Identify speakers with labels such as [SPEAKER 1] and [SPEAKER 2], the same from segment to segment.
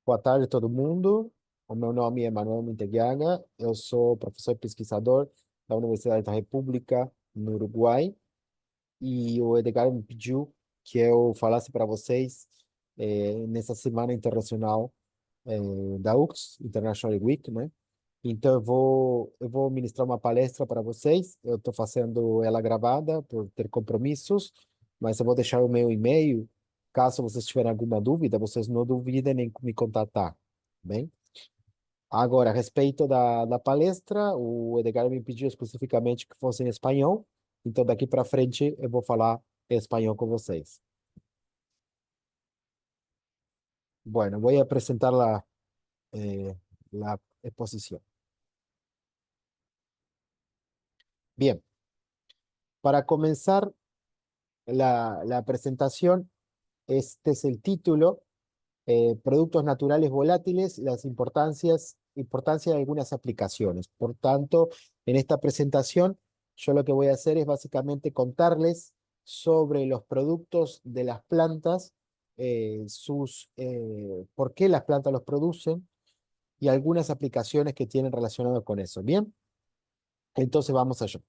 [SPEAKER 1] Boa tarde, todo mundo. O meu nome é Manuel Minteguiaga, eu sou professor e pesquisador da Universidade da República, no Uruguai, e o Edgar me pediu que eu falasse para vocês nessa Semana Internacional da UX, International Week, né? Então eu vou ministrar uma palestra para vocês, eu estou fazendo ela gravada por ter compromissos, mas eu vou deixar o meu e-mail, caso vocês tiverem alguma dúvida, vocês não duvidem em me contatar, bem? Agora, a respeito da palestra, o Edgar me pediu especificamente que fosse em espanhol, então daqui para frente eu vou falar em espanhol com vocês. Bueno, voy a presentar la exposición. Bien, para comenzar la presentación, este es el título, Productos naturales volátiles, las importancia de algunas aplicaciones. Por tanto, en esta presentación, yo lo que voy a hacer es básicamente contarles sobre los productos de las plantas, por qué las plantas los producen y algunas aplicaciones que tienen relacionado con eso. Bien, entonces vamos allá.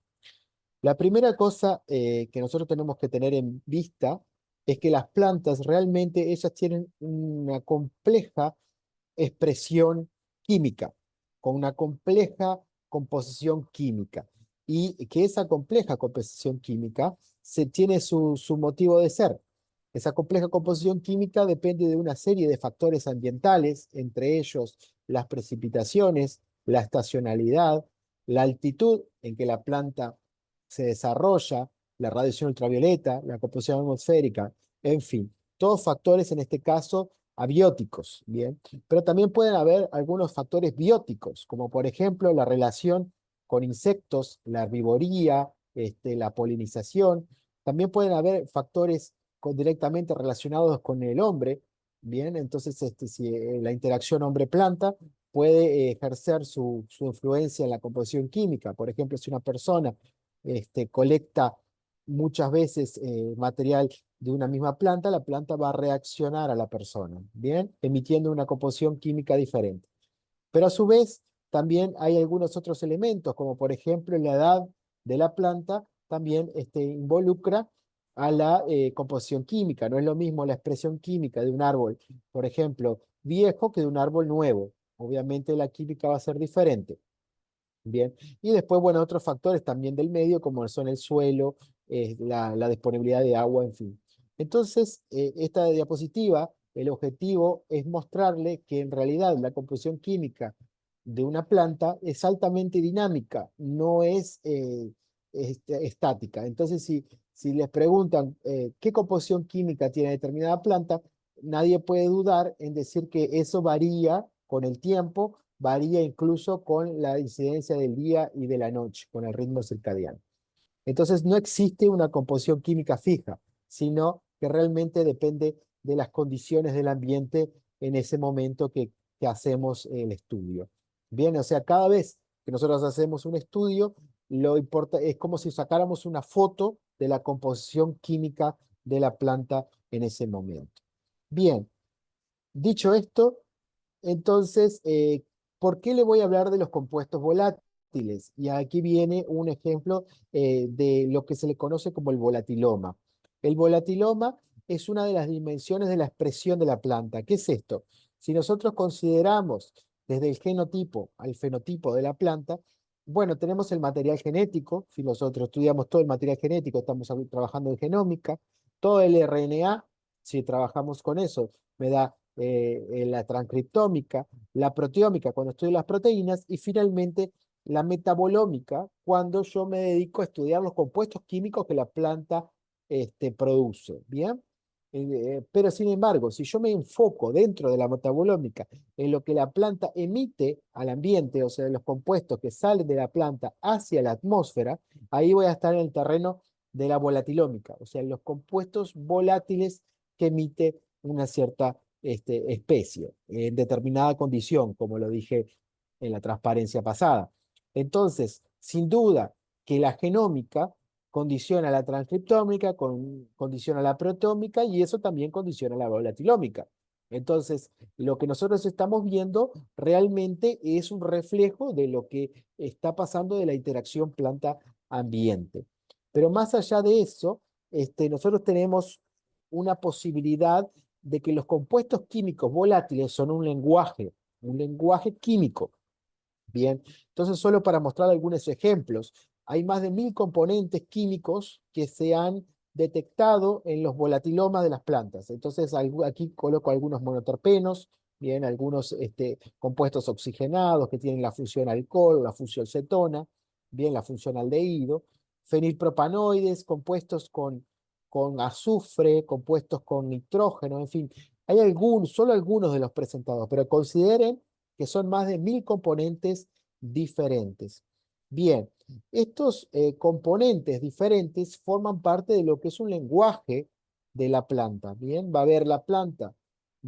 [SPEAKER 1] La primera cosa que nosotros tenemos que tener en vista es que las plantas realmente ellas tienen una compleja expresión química, con una compleja composición química. Y que esa compleja composición química tiene su motivo de ser. Esa compleja composición química depende de una serie de factores ambientales, entre ellos las precipitaciones, la estacionalidad, la altitud en que la planta se desarrolla, la radiación ultravioleta, la composición atmosférica, en fin, todos factores en este caso abióticos, ¿bien? Pero también pueden haber algunos factores bióticos, como por ejemplo la relación con insectos, la herbivoría, la polinización. También pueden haber factores directamente relacionados con el hombre, ¿bien? Entonces, si la interacción hombre-planta puede ejercer su influencia en la composición química. Por ejemplo, si una persona colecta muchas veces material de una misma planta, la planta va a reaccionar a la persona, ¿bien? Emitiendo una composición química diferente. Pero a su vez, también hay algunos otros elementos, como por ejemplo la edad de la planta, también involucra a la composición química. No es lo mismo la expresión química de un árbol, por ejemplo, viejo que de un árbol nuevo. Obviamente la química va a ser diferente. Bien, y después, bueno, otros factores también del medio, como son el suelo, la disponibilidad de agua, en fin. Entonces, esta diapositiva, el objetivo es mostrarle que en realidad la composición química de una planta es altamente dinámica, no es estática. Entonces, si les preguntan qué composición química tiene determinada planta, nadie puede dudar en decir que eso varía con el tiempo, varía incluso con la incidencia del día y de la noche, con el ritmo circadiano. Entonces no existe una composición química fija, sino que realmente depende de las condiciones del ambiente en ese momento que hacemos el estudio. Bien, o sea, cada vez que nosotros hacemos un estudio, lo importa, es como si sacáramos una foto de la composición química de la planta en ese momento. Bien, dicho esto, entonces, ¿por qué le voy a hablar de los compuestos volátiles? Y aquí viene un ejemplo de lo que se le conoce como el volatiloma. El volatiloma es una de las dimensiones de la expresión de la planta. ¿Qué es esto? Si nosotros consideramos desde el genotipo al fenotipo de la planta, bueno, tenemos el material genético, si nosotros estudiamos todo el material genético, estamos trabajando en genómica, todo el RNA, si trabajamos con eso, me da la transcriptómica, la proteómica cuando estudio las proteínas y finalmente la metabolómica cuando yo me dedico a estudiar los compuestos químicos que la planta produce. ¿Bien? Pero sin embargo, si yo me enfoco dentro de la metabolómica en lo que la planta emite al ambiente, o sea, los compuestos que salen de la planta hacia la atmósfera, ahí voy a estar en el terreno de la volatilómica, o sea, los compuestos volátiles que emite una cierta especie en determinada condición, como lo dije en la transparencia pasada. Entonces, sin duda que la genómica condiciona la transcriptómica, condiciona la proteómica y eso también condiciona la volatilómica. Entonces, lo que nosotros estamos viendo realmente es un reflejo de lo que está pasando de la interacción planta-ambiente. Pero más allá de eso, nosotros tenemos una posibilidad de que los compuestos químicos volátiles son un lenguaje químico. Bien, entonces solo para mostrar algunos ejemplos, hay más de 1000 componentes químicos que se han detectado en los volatilomas de las plantas. Entonces aquí coloco algunos monoterpenos, bien, algunos compuestos oxigenados que tienen la función alcohol, la función cetona, bien, la función aldehído, fenilpropanoides, compuestos con azufre, compuestos con nitrógeno, en fin, hay solo algunos de los presentados, pero consideren que son más de 1000 componentes diferentes. Bien, estos componentes diferentes forman parte de lo que es un lenguaje de la planta. Bien, va a haber la planta,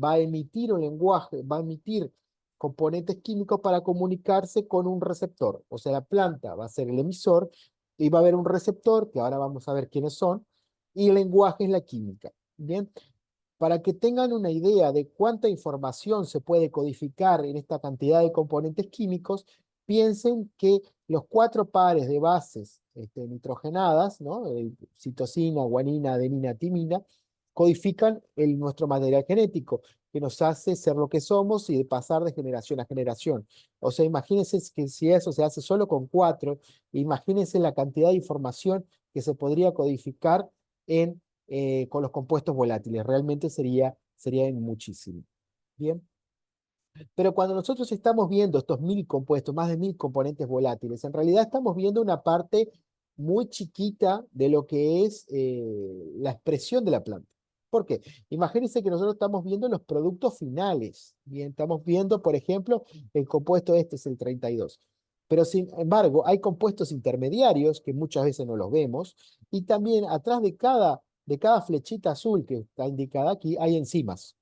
[SPEAKER 1] va a emitir un lenguaje, va a emitir componentes químicos para comunicarse con un receptor. O sea, la planta va a ser el emisor y va a haber un receptor, que ahora vamos a ver quiénes son, y el lenguaje es la química. Bien, para que tengan una idea de cuánta información se puede codificar en esta cantidad de componentes químicos, piensen que los 4 pares de bases nitrogenadas, ¿no? Citosina, guanina, adenina, timina, codifican nuestro material genético, que nos hace ser lo que somos y de pasar de generación a generación. O sea, imagínense que si eso se hace solo con 4, imagínense la cantidad de información que se podría codificar con los compuestos volátiles. Realmente sería muchísimo. Bien. Pero cuando nosotros estamos viendo estos 1000 compuestos, más de 1000 componentes volátiles, en realidad estamos viendo una parte muy chiquita de lo que es la expresión de la planta. ¿Por qué? Imagínense que nosotros estamos viendo los productos finales. Bien, estamos viendo, por ejemplo, el compuesto este es el 32. Pero sin embargo, hay compuestos intermediarios que muchas veces no los vemos. Y también atrás de cada flechita azul que está indicada aquí, hay enzimas.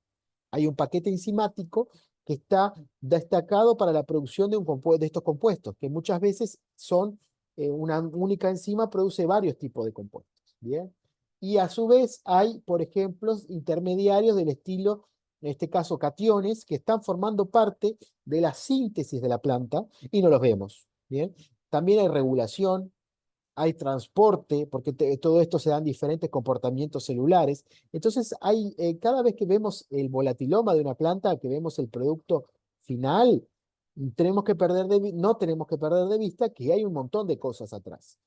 [SPEAKER 1] Hay un paquete enzimático que está destacado para la producción de estos compuestos, que muchas veces son una única enzima produce varios tipos de compuestos. ¿Bien? Y a su vez hay, por ejemplo, intermediarios del estilo, en este caso, cationes, que están formando parte de la síntesis de la planta y no los vemos. ¿Bien? También hay regulación, hay transporte, porque todo esto se dan diferentes comportamientos celulares. Entonces, cada vez que vemos el volatiloma de una planta, que vemos el producto final, no tenemos que perder de vista que hay un montón de cosas atrás.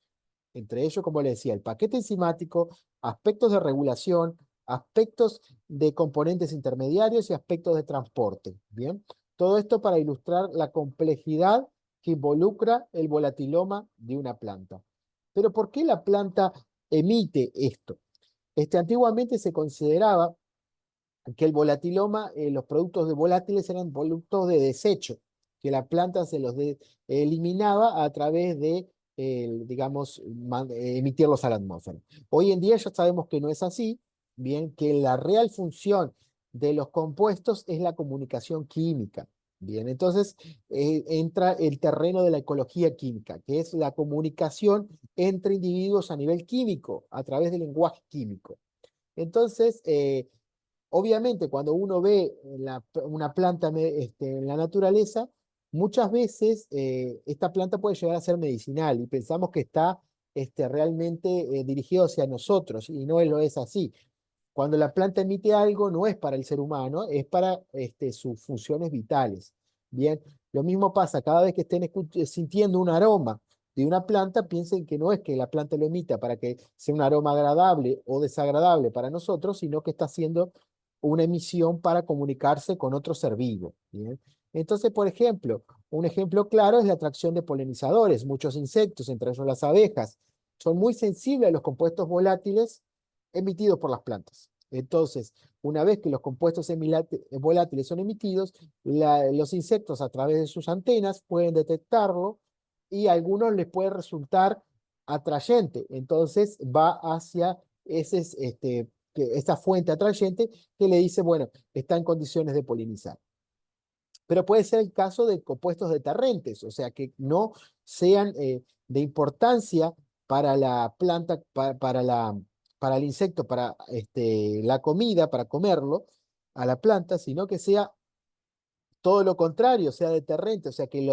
[SPEAKER 1] Entre ellos, como les decía, el paquete enzimático, aspectos de regulación, aspectos de componentes intermediarios y aspectos de transporte. Bien, todo esto para ilustrar la complejidad que involucra el volatiloma de una planta. Pero ¿por qué la planta emite esto? Antiguamente se consideraba que el volatiloma, los productos de volátiles eran productos de desecho, que la planta se los eliminaba a través de, digamos, emitirlos a la atmósfera. Hoy en día ya sabemos que no es así, bien, que la real función de los compuestos es la comunicación química. Bien, entonces entra el terreno de la ecología química, que es la comunicación entre individuos a nivel químico, a través del lenguaje químico. Entonces, obviamente, cuando uno ve una planta en la naturaleza, muchas veces esta planta puede llegar a ser medicinal y pensamos que está realmente dirigido hacia nosotros y no lo es así. Cuando la planta emite algo, no es para el ser humano, es para sus funciones vitales. Bien, lo mismo pasa cada vez que estén sintiendo un aroma de una planta, piensen que no es que la planta lo emita para que sea un aroma agradable o desagradable para nosotros, sino que está haciendo una emisión para comunicarse con otro ser vivo. Bien. Entonces, por ejemplo, un ejemplo claro es la atracción de polinizadores. Muchos insectos, entre ellos las abejas, son muy sensibles a los compuestos volátiles emitidos por las plantas. Entonces, una vez que los compuestos volátiles son emitidos, los insectos a través de sus antenas pueden detectarlo y a algunos les puede resultar atrayente. Entonces va hacia esa fuente atrayente que le dice, bueno, está en condiciones de polinizar. Pero puede ser el caso de compuestos deterrentes, o sea, que no sean de importancia para la planta, para el insecto, para la comida, para comerlo, a la planta, sino que sea todo lo contrario, sea deterrente, o sea, que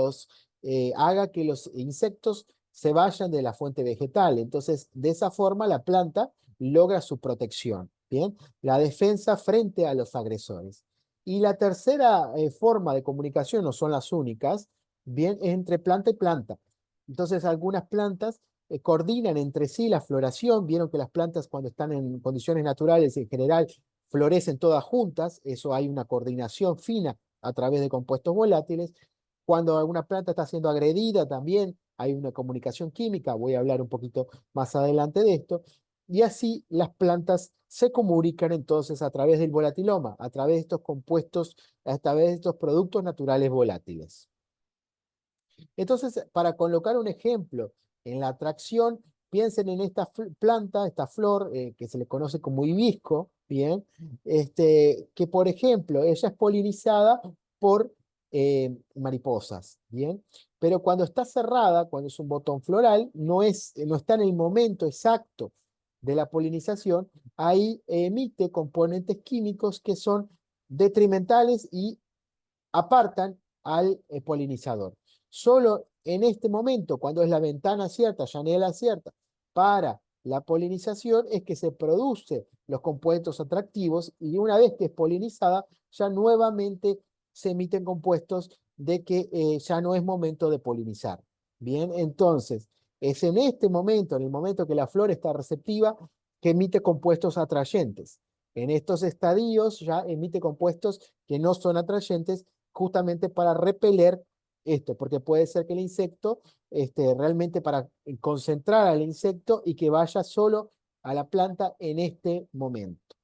[SPEAKER 1] haga que los insectos se vayan de la fuente vegetal. Entonces, de esa forma, la planta logra su protección, ¿bien? La defensa frente a los agresores. Y la tercera forma de comunicación, no son las únicas, ¿bien? Es entre planta y planta. Entonces, algunas plantas coordinan entre sí la floración. Vieron que las plantas, cuando están en condiciones naturales, en general, florecen todas juntas. Eso, hay una coordinación fina a través de compuestos volátiles. Cuando alguna planta está siendo agredida, también hay una comunicación química. Voy a hablar un poquito más adelante de esto. Y así las plantas se comunican entonces a través del volatiloma, a través de estos compuestos, a través de estos productos naturales volátiles. Entonces, para colocar un ejemplo en la atracción, piensen en esta planta, esta flor, que se le conoce como hibisco, ¿bien? Que por ejemplo, ella es polinizada por mariposas, ¿bien? Pero cuando está cerrada, cuando es un botón floral, no está en el momento exacto de la polinización, ahí emite componentes químicos que son detrimentales y apartan al polinizador. Solo en este momento, cuando es la ventana cierta, janela cierta, para la polinización, es que se producen los compuestos atractivos, y una vez que es polinizada, ya nuevamente se emiten compuestos de que ya no es momento de polinizar. Bien, entonces, es en este momento, en el momento que la flor está receptiva, que emite compuestos atrayentes. En estos estadios ya emite compuestos que no son atrayentes, justamente para repeler esto, porque puede ser que el insecto, realmente para concentrar al insecto y que vaya solo a la planta en este momento.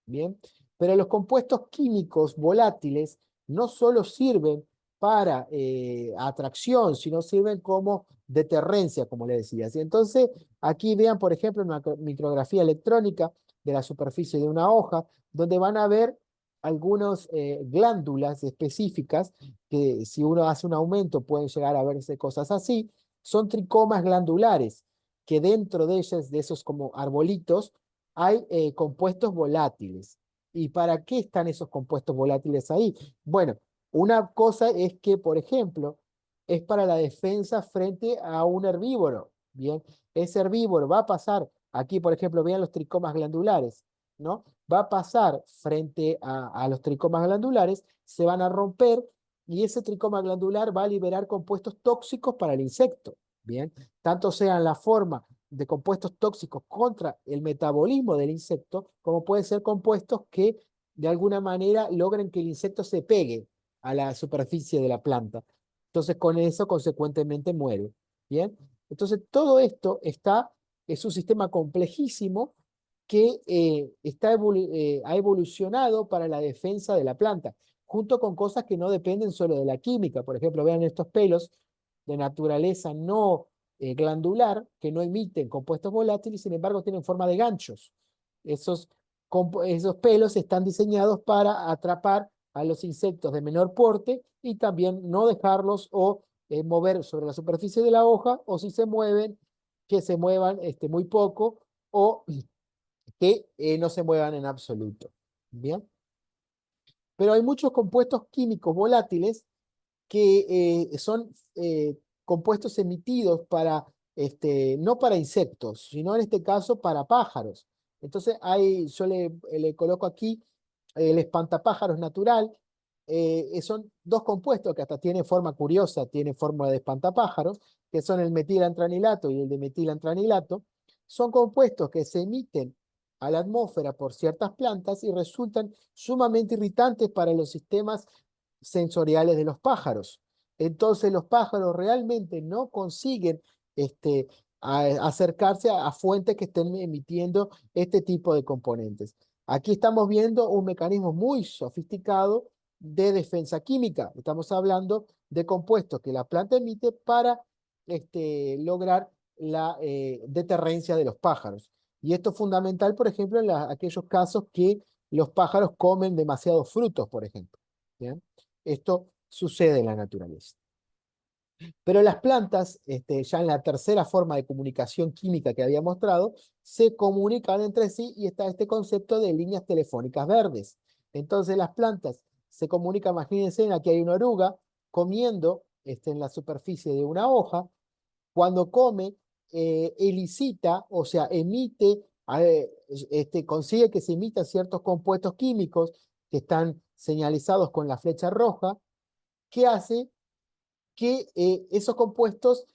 [SPEAKER 1] Bien, pero los compuestos químicos volátiles no solo sirven para atracción, sino sirven como deterrencia, como le decía. ¿Sí? Entonces, aquí vean, por ejemplo, una micrografía electrónica de la superficie de una hoja, donde van a ver algunas glándulas específicas, que si uno hace un aumento pueden llegar a verse cosas así. Son tricomas glandulares, que dentro de ellas, de esos como arbolitos, hay compuestos volátiles. ¿Y para qué están esos compuestos volátiles ahí? Bueno, una cosa es que, por ejemplo, es para la defensa frente a un herbívoro. Bien, ese herbívoro va a pasar, aquí por ejemplo, vean los tricomas glandulares, ¿no? Va a pasar frente a los tricomas glandulares, se van a romper, y ese tricoma glandular va a liberar compuestos tóxicos para el insecto. Bien, tanto sea en la forma de compuestos tóxicos contra el metabolismo del insecto, como pueden ser compuestos que de alguna manera logren que el insecto se pegue a la superficie de la planta. Entonces, con eso, consecuentemente, muere. Bien, entonces todo esto es un sistema complejísimo que ha evolucionado para la defensa de la planta, junto con cosas que no dependen solo de la química. Por ejemplo, vean estos pelos de naturaleza no glandular, que no emiten compuestos volátiles, sin embargo tienen forma de ganchos. Esos, esos pelos están diseñados para atrapar a los insectos de menor porte, y también no dejarlos o mover sobre la superficie de la hoja, o si se mueven, que se muevan muy poco, o que no se muevan en absoluto. Bien, pero hay muchos compuestos químicos volátiles que son compuestos emitidos para, no para insectos, sino en este caso para pájaros. Entonces yo le coloco aquí el espantapájaros natural. Son dos compuestos que hasta tienen forma curiosa, tienen forma de espantapájaros, que son el metilantranilato y el dimetilantranilato. Son compuestos que se emiten a la atmósfera por ciertas plantas y resultan sumamente irritantes para los sistemas sensoriales de los pájaros. Entonces los pájaros realmente no consiguen acercarse a fuentes que estén emitiendo este tipo de componentes. Aquí estamos viendo un mecanismo muy sofisticado de defensa química. Estamos hablando de compuestos que la planta emite para lograr la deterrencia de los pájaros. Y esto es fundamental, por ejemplo, en aquellos casos que los pájaros comen demasiados frutos, por ejemplo. ¿Bien? Esto sucede en la naturaleza. Pero las plantas, ya en la tercera forma de comunicación química que había mostrado, se comunican entre sí, y está este concepto de líneas telefónicas verdes. Entonces las plantas se comunican, imagínense, aquí hay una oruga comiendo en la superficie de una hoja. Cuando come, elicita, o sea, emite, consigue que se emitan ciertos compuestos químicos que están señalizados con la flecha roja, que hace que esos compuestos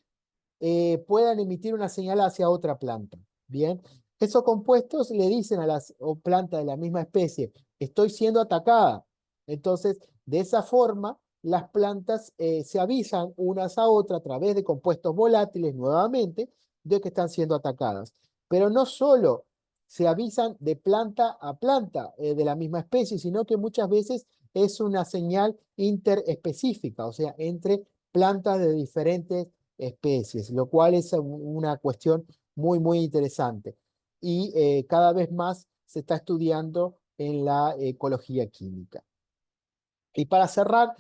[SPEAKER 1] puedan emitir una señal hacia otra planta. Bien, esos compuestos le dicen a las plantas de la misma especie, estoy siendo atacada. Entonces, de esa forma, las plantas se avisan unas a otras a través de compuestos volátiles nuevamente de que están siendo atacadas. Pero no solo se avisan de planta a planta de la misma especie, sino que muchas veces es una señal interespecífica, o sea, entre plantas de diferentes especies, lo cual es una cuestión muy, muy interesante. Y cada vez más se está estudiando en la ecología química. Y para cerrar,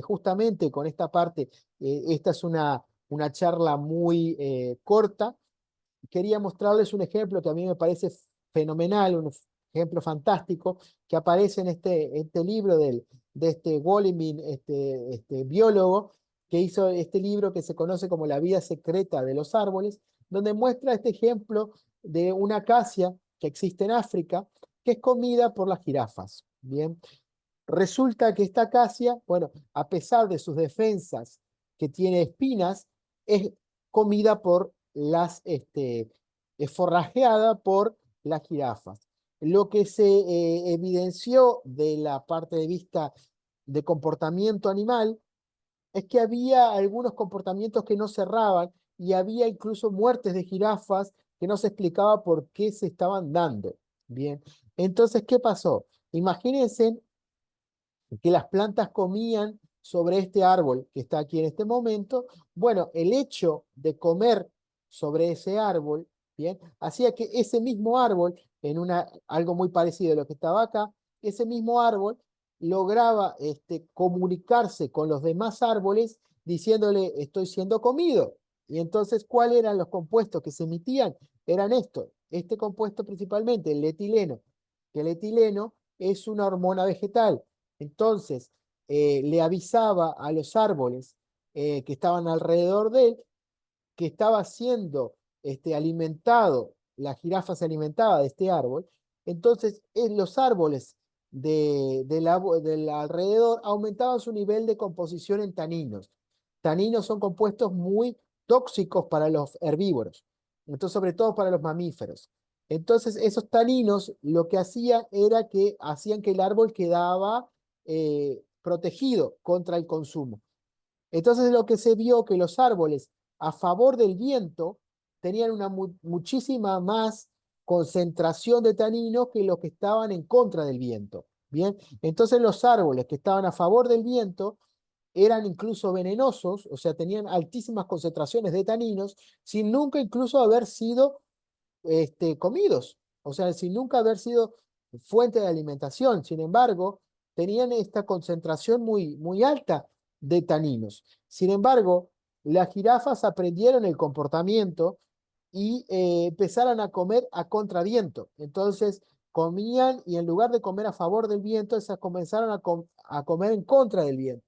[SPEAKER 1] justamente con esta parte, esta es una charla muy corta. Quería mostrarles un ejemplo que a mí me parece fenomenal, un ejemplo fantástico, que aparece en este libro de este Wollheim, este biólogo, que hizo este libro que se conoce como La vida secreta de los árboles, donde muestra este ejemplo de una acacia que existe en África, que es comida por las jirafas. Bien, resulta que esta acacia, bueno, a pesar de sus defensas que tiene espinas, es comida por es forrajeada por las jirafas. Lo que se evidenció de la parte de vista de comportamiento animal es que había algunos comportamientos que no cerraban y había incluso muertes de jirafas que no se explicaba por qué se estaban dando. Bien, entonces, ¿qué pasó? Imagínense que las plantas comían sobre este árbol que está aquí en este momento. Bueno, el hecho de comer sobre ese árbol, bien, hacía que ese mismo árbol, algo muy parecido a lo que estaba acá, ese mismo árbol lograba comunicarse con los demás árboles diciéndole estoy siendo comido. Y entonces, ¿cuáles eran los compuestos que se emitían? Eran estos, este compuesto principalmente, el etileno, que el etileno es una hormona vegetal. Entonces, le avisaba a los árboles que estaban alrededor de él que estaba siendo alimentado, la jirafa se alimentaba de este árbol. Entonces, los árboles del alrededor aumentaban su nivel de composición en taninos. Taninos son compuestos muy tóxicos para los herbívoros, entonces, sobre todo para los mamíferos. Entonces, esos taninos lo que hacían era que hacían que el árbol quedaba protegido contra el consumo. Entonces lo que se vio que los árboles a favor del viento tenían una muchísima más concentración de taninos que los que estaban en contra del viento. Bien, entonces los árboles que estaban a favor del viento eran incluso venenosos, o sea, tenían altísimas concentraciones de taninos, sin nunca incluso haber sido comidos, o sea, sin nunca haber sido fuente de alimentación. Sin embargo, tenían esta concentración muy, muy alta de taninos. Sin embargo, las jirafas aprendieron el comportamiento y empezaron a comer a contraviento. Entonces, comían y en lugar de comer a favor del viento, esas comenzaron a comer en contra del viento.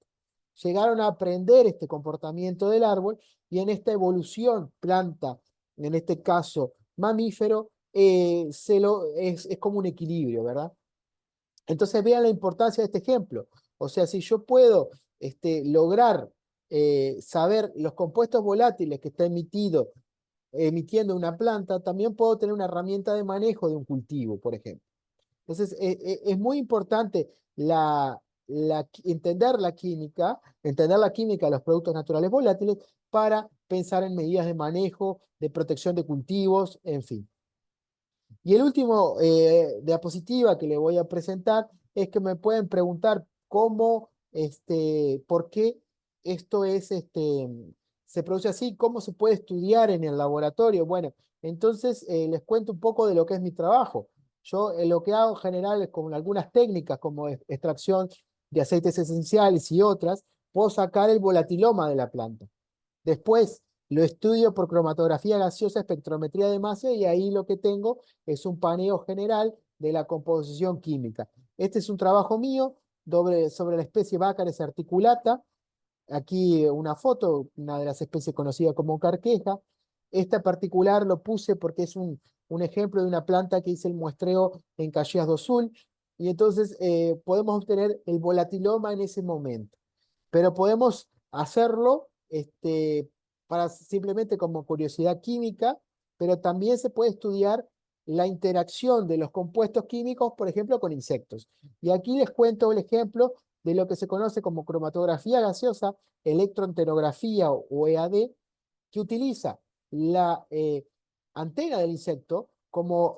[SPEAKER 1] Llegaron a aprender este comportamiento del árbol y en esta evolución planta, en este caso mamífero, es como un equilibrio, ¿verdad? Entonces vean la importancia de este ejemplo. O sea, si yo puedo lograr saber los compuestos volátiles que está emitiendo una planta, también puedo tener una herramienta de manejo de un cultivo, por ejemplo. Entonces, es muy importante entender la química de los productos naturales volátiles para pensar en medidas de manejo, de protección de cultivos, en fin. Y el último diapositiva que le voy a presentar es que me pueden preguntar por qué esto se produce así, cómo se puede estudiar en el laboratorio. Bueno, entonces les cuento un poco de lo que es mi trabajo. Yo lo que hago en general es con algunas técnicas como extracción de aceites esenciales y otras, puedo sacar el volatiloma de la planta. Después lo estudio por cromatografía gaseosa, espectrometría de masa y ahí lo que tengo es un paneo general de la composición química. Este es un trabajo mío sobre la especie Baccharis articulata. Aquí una foto, una de las especies conocidas como carqueja. Esta particular lo puse porque es un ejemplo de una planta que hice el muestreo en Caxias do Sul, y entonces podemos obtener el volatiloma en ese momento. Pero podemos hacerlo para simplemente como curiosidad química, pero también se puede estudiar la interacción de los compuestos químicos, por ejemplo, con insectos. Y aquí les cuento el ejemplo de lo que se conoce como cromatografía gaseosa, electroenterografía o EAD, que utiliza la antena del insecto como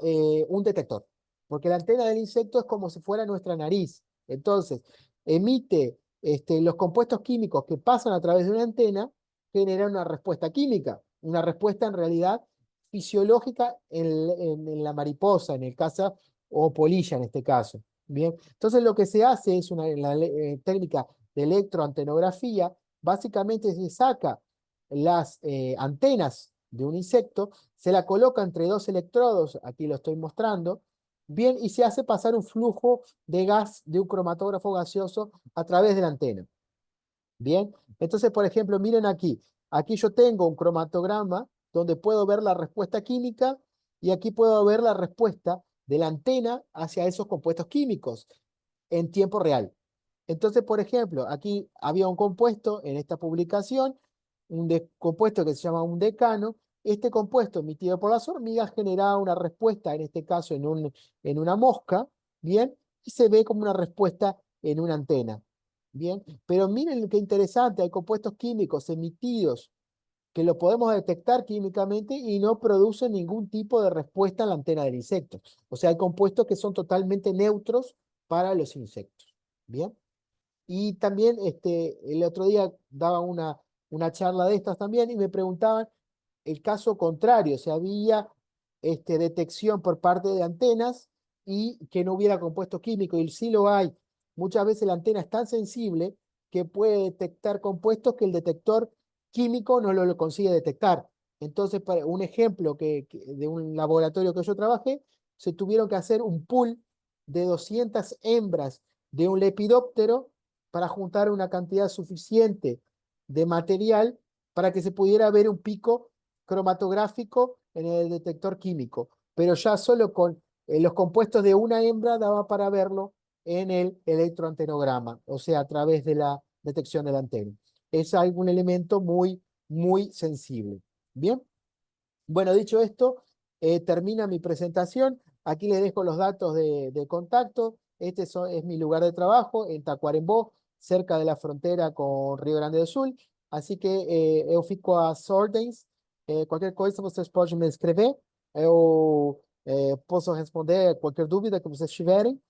[SPEAKER 1] un detector, porque la antena del insecto es como si fuera nuestra nariz. Entonces, emite los compuestos químicos que pasan a través de una antena, generan una respuesta química, una respuesta en realidad fisiológica en la mariposa, en el caso, o polilla en este caso. Bien, entonces lo que se hace es en la técnica de electroantenografía, básicamente se saca las antenas de un insecto, se la coloca entre dos electrodos, aquí lo estoy mostrando, bien, y se hace pasar un flujo de gas de un cromatógrafo gaseoso a través de la antena. Bien, entonces, por ejemplo, miren aquí yo tengo un cromatograma donde puedo ver la respuesta química y aquí puedo ver la respuesta de la antena hacia esos compuestos químicos en tiempo real. Entonces, por ejemplo, aquí había un compuesto en esta publicación, compuesto que se llama un decano. Este compuesto emitido por las hormigas generaba una respuesta, en este caso en una mosca, ¿bien? Y se ve como una respuesta en una antena, ¿bien? Pero miren qué interesante, hay compuestos químicos emitidos que lo podemos detectar químicamente y no producen ningún tipo de respuesta en la antena del insecto. O sea, hay compuestos que son totalmente neutros para los insectos, ¿bien? Y también el otro día daba una charla de estas también y me preguntaban el caso contrario, si había detección por parte de antenas y que no hubiera compuestos químicos, y sí lo hay. Muchas veces la antena es tan sensible que puede detectar compuestos que el detector químico no lo consigue detectar. Entonces, para un ejemplo de un laboratorio que yo trabajé, se tuvieron que hacer un pool de 200 hembras de un lepidóptero para juntar una cantidad suficiente de material para que se pudiera ver un pico cromatográfico en el detector químico, pero ya solo con los compuestos de una hembra daba para verlo en el electroantenograma, o sea, a través de la detección de la antena. Es algún elemento muy, muy sensible. Bien, bueno, dicho esto, termina mi presentación. Aquí les dejo los datos de contacto. Es mi lugar de trabajo en Tacuarembó, cerca de la frontera con Rio Grande do Sul. Así que eu fico às ordens. Qualquer coisa vocês podem me escrever. Eu posso responder qualquer dúvida que vocês tiverem.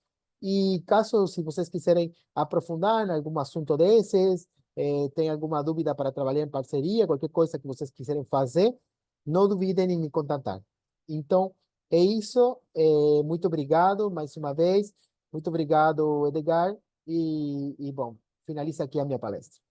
[SPEAKER 1] E caso, se vocês quiserem aprofundar em algum assunto desses, tem alguma dúvida para trabalhar em parceria, qualquer coisa que vocês quiserem fazer, não duvidem em me contatar. Então, é isso. Muito obrigado mais uma vez. Muito obrigado, Edgar. Bom, finaliza aqui a minha palestra.